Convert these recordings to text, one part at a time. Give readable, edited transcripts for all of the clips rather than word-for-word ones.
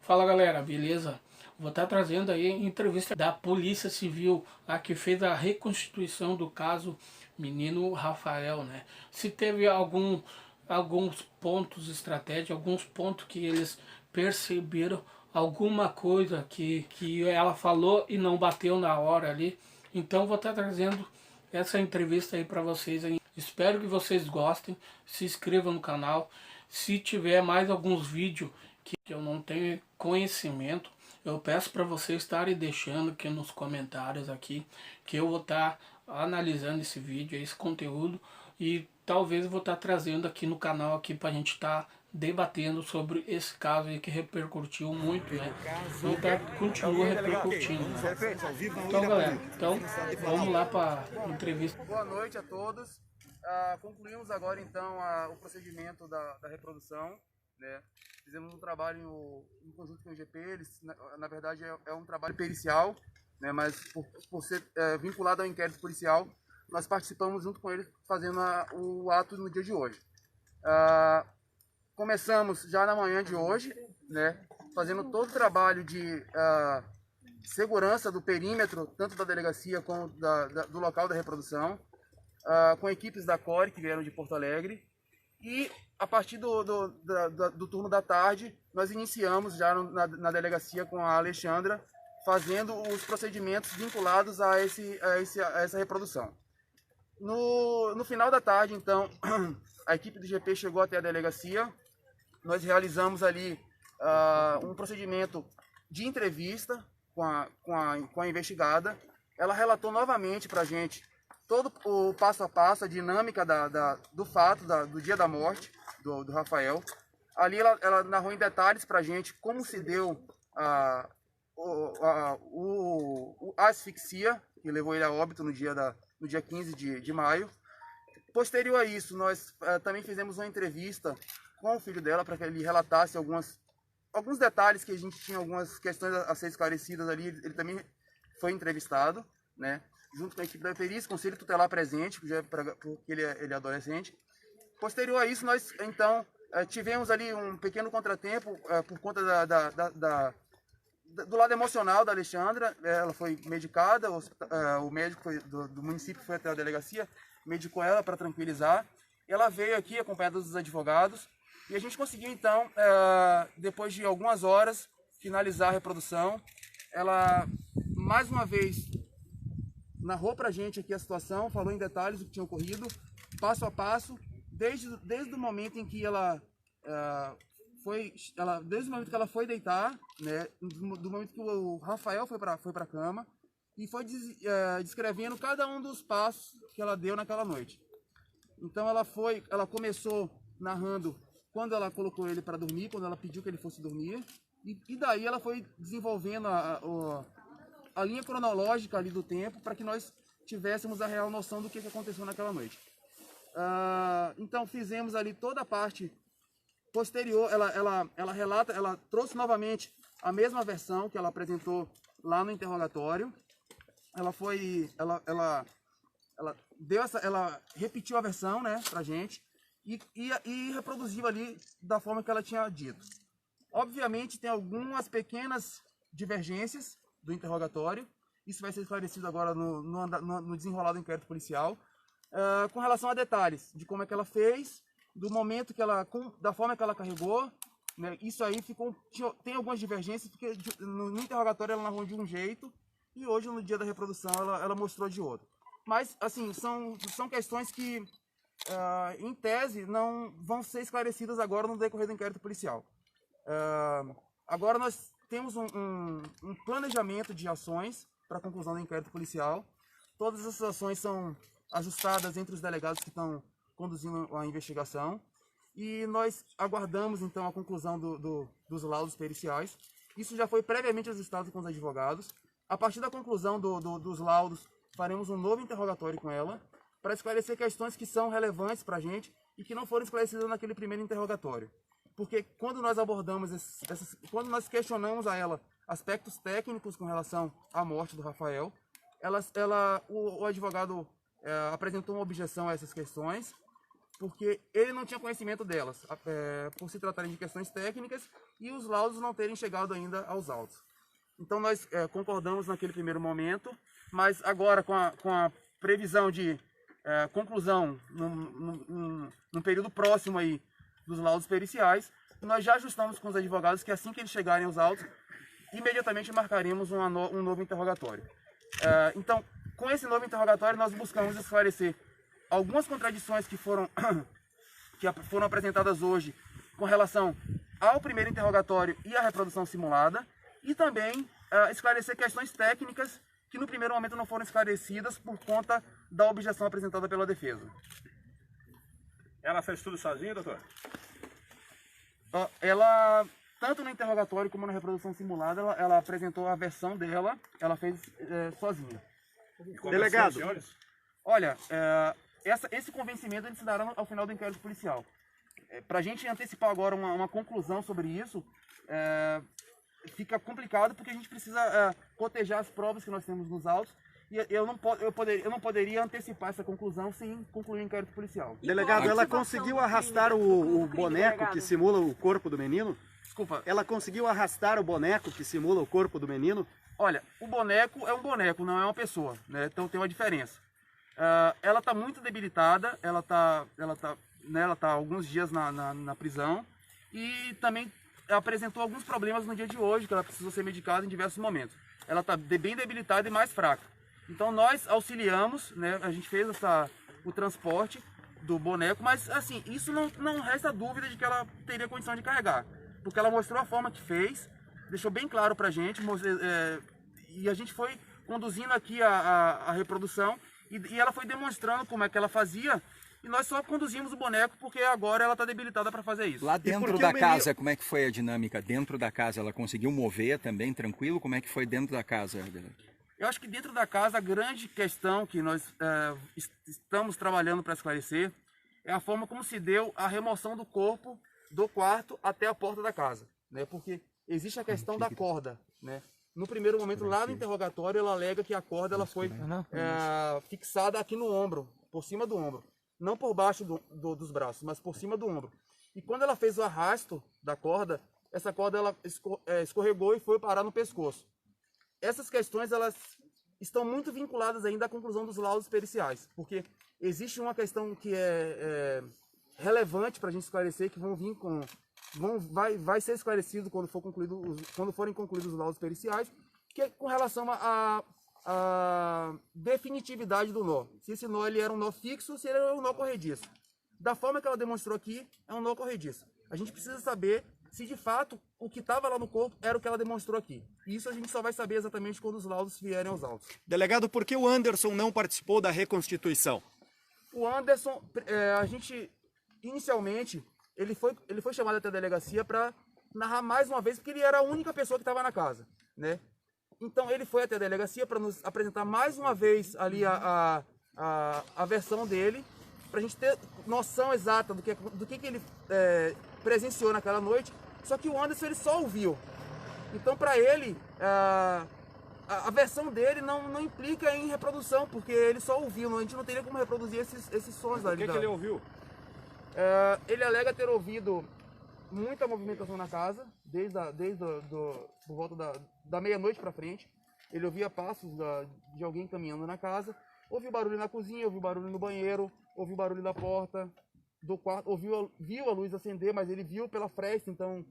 Fala galera, beleza? Vou estar trazendo aí entrevista da Polícia Civil, a que fez a reconstituição do caso menino Rafael, né? Se teve alguns pontos estratégicos, alguns pontos que eles perceberam, alguma coisa que ela falou e não bateu na hora ali. Então vou estar trazendo essa entrevista aí para vocês aí. Espero que vocês gostem, se inscrevam no canal. Se tiver mais alguns vídeos que eu não tenho conhecimento, eu peço para vocês estarem deixando aqui nos comentários aqui, que eu vou estar analisando esse vídeo, esse conteúdo, e talvez eu vou estar trazendo aqui no canal aqui para a gente estar debatendo sobre esse caso aí que repercutiu muito, né? E continua repercutindo, né? Então galera, vamos lá para a entrevista. Boa noite a todos. Concluímos agora então o procedimento da reprodução, né? Fizemos um trabalho em conjunto com o IGP, eles, na verdade é um trabalho pericial, né? Mas por ser vinculado ao inquérito policial, nós participamos junto com eles fazendo o ato no dia de hoje. Começamos já na manhã de hoje, né? Fazendo todo o trabalho de segurança do perímetro, tanto da delegacia como do local da reprodução, com equipes da CORE que vieram de Porto Alegre. E a partir do turno da tarde, nós iniciamos já na delegacia com a Alexandra, fazendo os procedimentos vinculados a essa reprodução. No final da tarde, então, a equipe do GP chegou até a delegacia. Nós realizamos ali um procedimento de entrevista com a investigada. Ela relatou novamente para a gente todo o passo a passo, a dinâmica do fato, do dia da morte do Rafael. Ali ela narrou em detalhes para a gente como se deu a asfixia, que levou ele a óbito no dia 15 de maio. Posterior a isso, nós também fizemos uma entrevista com o filho dela para que ele relatasse alguns detalhes que a gente tinha, algumas questões a ser esclarecidas ali. Ele também foi entrevistado, né? Junto com a equipe da perícia, conselho tutelar presente, porque ele é adolescente. Posterior a isso, nós então tivemos ali um pequeno contratempo por conta do lado emocional da Alexandra. Ela foi medicada, o médico do município foi até a delegacia, medicou ela para tranquilizar. Ela veio aqui acompanhada dos advogados e a gente conseguiu então, depois de algumas horas, finalizar a reprodução. Ela, mais uma vez, narrou pra gente aqui a situação, falou em detalhes o que tinha ocorrido, passo a passo, desde o momento em que desde o momento que ela foi deitar, né, do momento que o Rafael foi para a cama, e foi descrevendo cada um dos passos que ela deu naquela noite. Então ela começou narrando quando ela colocou ele para dormir, quando ela pediu que ele fosse dormir, e daí ela foi desenvolvendo a linha cronológica ali do tempo para que nós tivéssemos a real noção do que aconteceu naquela noite. Então fizemos ali toda a parte posterior. Ela relata, ela trouxe novamente a mesma versão que ela apresentou lá no interrogatório. Ela repetiu a versão, né, pra gente e reproduziu ali da forma que ela tinha dito. Obviamente tem algumas pequenas divergências do interrogatório. Isso vai ser esclarecido agora no desenrolar do inquérito policial, com relação a detalhes de como é que ela fez, do momento da forma que ela carregou, né? Isso aí tem algumas divergências, porque no interrogatório ela narrou de um jeito e hoje, no dia da reprodução, ela mostrou de outro. Mas, assim, são questões que, em tese, não vão ser esclarecidas agora no decorrer do inquérito policial. Agora nós temos um planejamento de ações para a conclusão do inquérito policial. Todas essas ações são ajustadas entre os delegados que estão conduzindo a investigação. E nós aguardamos, então, a conclusão dos laudos periciais. Isso já foi previamente ajustado com os advogados. A partir da conclusão dos laudos, faremos um novo interrogatório com ela, para esclarecer questões que são relevantes para a gente e que não foram esclarecidas naquele primeiro interrogatório. Porque quando nós abordamos quando nós questionamos a ela aspectos técnicos com relação à morte do Rafael, o advogado apresentou uma objeção a essas questões porque ele não tinha conhecimento delas, por se tratarem de questões técnicas e os laudos não terem chegado ainda aos autos. Então nós concordamos naquele primeiro momento, mas agora com a previsão de conclusão num período próximo aí dos laudos periciais, nós já ajustamos com os advogados que assim que eles chegarem aos autos, imediatamente marcaremos um novo interrogatório. Então, com esse novo interrogatório, nós buscamos esclarecer algumas contradições que foram apresentadas hoje com relação ao primeiro interrogatório e à reprodução simulada, e também esclarecer questões técnicas que no primeiro momento não foram esclarecidas por conta da objeção apresentada pela defesa. Ela fez tudo sozinha, doutor? Ela, tanto no interrogatório como na reprodução simulada, ela apresentou a versão dela, ela fez sozinha. Delegado, olha, esse convencimento ele se dará ao final do inquérito policial. Para a gente antecipar agora uma conclusão sobre isso, fica complicado porque a gente precisa cotejar as provas que nós temos nos autos e eu não poderia antecipar essa conclusão sem concluir o inquérito policial. Delegado, ela conseguiu arrastar o boneco que simula o corpo do menino? Desculpa. Ela conseguiu arrastar o boneco que simula o corpo do menino? Olha, o boneco é um boneco, não é uma pessoa, né? Então tem uma diferença. Ela está muito debilitada, ela tá há alguns dias na prisão e também apresentou alguns problemas no dia de hoje, que ela precisou ser medicada em diversos momentos. Ela está bem debilitada e mais fraca. Então nós auxiliamos, né? A gente fez o transporte do boneco, mas assim, isso não resta dúvida de que ela teria condição de carregar, porque ela mostrou a forma que fez, deixou bem claro pra gente, e a gente foi conduzindo aqui a reprodução, e ela foi demonstrando como é que ela fazia, e nós só conduzimos o boneco porque agora ela está debilitada para fazer isso. Lá dentro da casa, como é que foi a dinâmica? Dentro da casa ela conseguiu mover também, tranquilo? Como é que foi dentro da casa? Eu acho que dentro da casa a grande questão que nós estamos trabalhando para esclarecer é a forma como se deu a remoção do corpo do quarto até a porta da casa, né? Porque existe a questão da corda, né? No primeiro momento, lá no interrogatório, ela alega que a corda ela foi fixada aqui no ombro, por cima do ombro. Não por baixo dos braços, mas por cima do ombro. E quando ela fez o arrasto da corda, essa corda ela escorregou e foi parar no pescoço. Essas questões elas estão muito vinculadas ainda à conclusão dos laudos periciais, porque existe uma questão que é relevante para a gente esclarecer, que vai ser esclarecido quando forem concluídos os laudos periciais, que é com relação a definitividade do nó. Se esse nó ele era um nó fixo ou se ele era um nó corrediço. Da forma que ela demonstrou aqui, é um nó corrediço. A gente precisa saber se de fato o que estava lá no corpo era o que ela demonstrou aqui. E isso a gente só vai saber exatamente quando os laudos vierem aos autos. Delegado, por que o Anderson não participou da reconstituição? O Anderson, a gente, inicialmente, ele foi chamado até a delegacia para narrar mais uma vez, porque ele era a única pessoa que estava na casa, né? Então ele foi até a delegacia para nos apresentar mais uma vez ali a versão dele, para a gente ter noção exata do que ele presenciou naquela noite. Só que o Anderson ele só ouviu. Então para ele a versão dele não implica em reprodução, porque ele só ouviu. A gente não teria como reproduzir esses sons lá. O que ele ouviu? Ele alega ter ouvido muita movimentação na casa, por volta da meia-noite para frente. Ele ouvia passos de alguém caminhando na casa, ouviu barulho na cozinha, ouviu barulho no banheiro, ouviu barulho da porta do quarto, viu a luz acender, mas ele viu pela fresta, então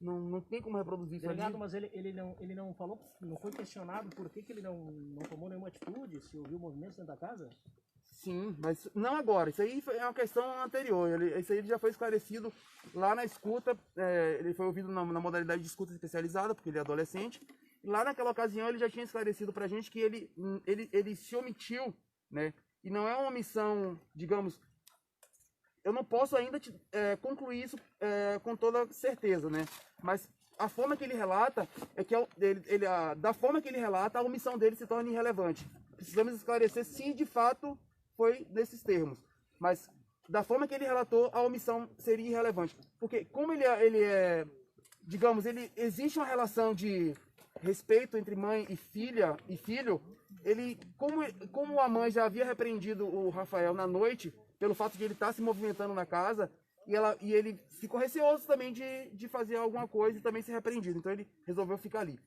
não tem como reproduzir isso. Delegado, mas ele não falou, não foi questionado por que ele não tomou nenhuma atitude, se ouviu movimentos dentro da casa? Sim, mas não agora. Isso aí é uma questão anterior. Isso aí já foi esclarecido lá na escuta. Ele foi ouvido na modalidade de escuta especializada, porque ele é adolescente. E lá naquela ocasião ele já tinha esclarecido pra gente que ele se omitiu, né? E não é uma omissão, digamos... Eu não posso ainda concluir isso com toda certeza, né? Mas a forma que ele relata é que da forma que ele relata, a omissão dele se torna irrelevante. Precisamos esclarecer se de fato foi nesses termos. Mas da forma que ele relatou, a omissão seria irrelevante. Porque como ele digamos, existe uma relação de respeito entre mãe e filho, como a mãe já havia repreendido o Rafael na noite, pelo fato de ele estar se movimentando na casa, e ele ficou receoso também de fazer alguma coisa e também ser repreendido. Então ele resolveu ficar ali.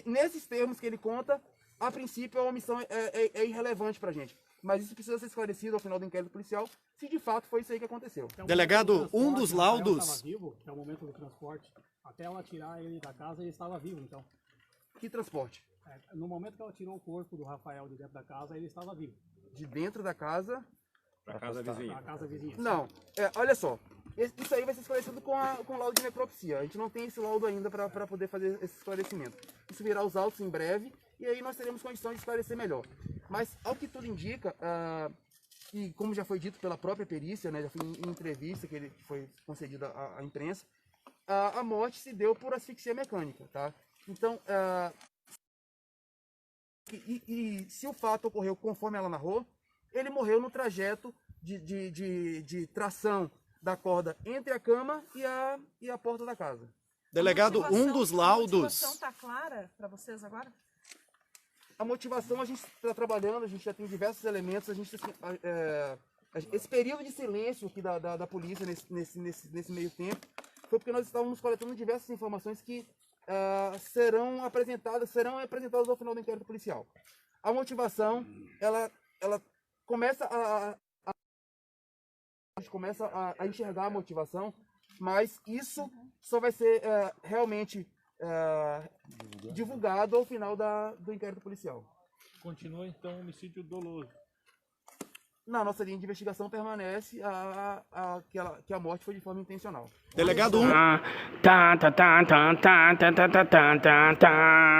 Nesses termos que ele conta, a princípio a omissão é irrelevante pra gente. Mas isso precisa ser esclarecido ao final do inquérito policial, se de fato foi isso aí que aconteceu. Delegado, um dos laudos... Estava vivo, que é o momento do transporte, até ela tirar ele da casa, ele estava vivo, então. Que transporte? No momento que ela tirou o corpo do Rafael de dentro da casa, ele estava vivo. De dentro da casa... Pra casa vizinha. Na casa vizinha. Não, olha só, isso aí vai ser esclarecido com o laudo de necropsia. A gente não tem esse laudo ainda para poder fazer esse esclarecimento. Isso virá os autos em breve e aí nós teremos condição de esclarecer melhor. Mas, ao que tudo indica, e como já foi dito pela própria perícia, né, já foi em entrevista que foi concedida à imprensa, a morte se deu por asfixia mecânica, tá? Então, se o fato ocorreu conforme ela narrou, ele morreu no trajeto de tração da corda entre a cama e a porta da casa. Delegado, um dos laudos... A motivação está clara para vocês agora? A motivação a gente está trabalhando, a gente já tem diversos elementos, esse período de silêncio aqui da polícia nesse meio tempo foi porque nós estávamos coletando diversas informações que serão apresentadas ao final do inquérito policial. A motivação, ela começa a gente começa a enxergar a motivação, mas isso só vai ser realmente divulgado ao final do inquérito policial. Continua então o homicídio doloso. Na nossa linha de investigação permanece que a morte foi de forma intencional. Delegado 1...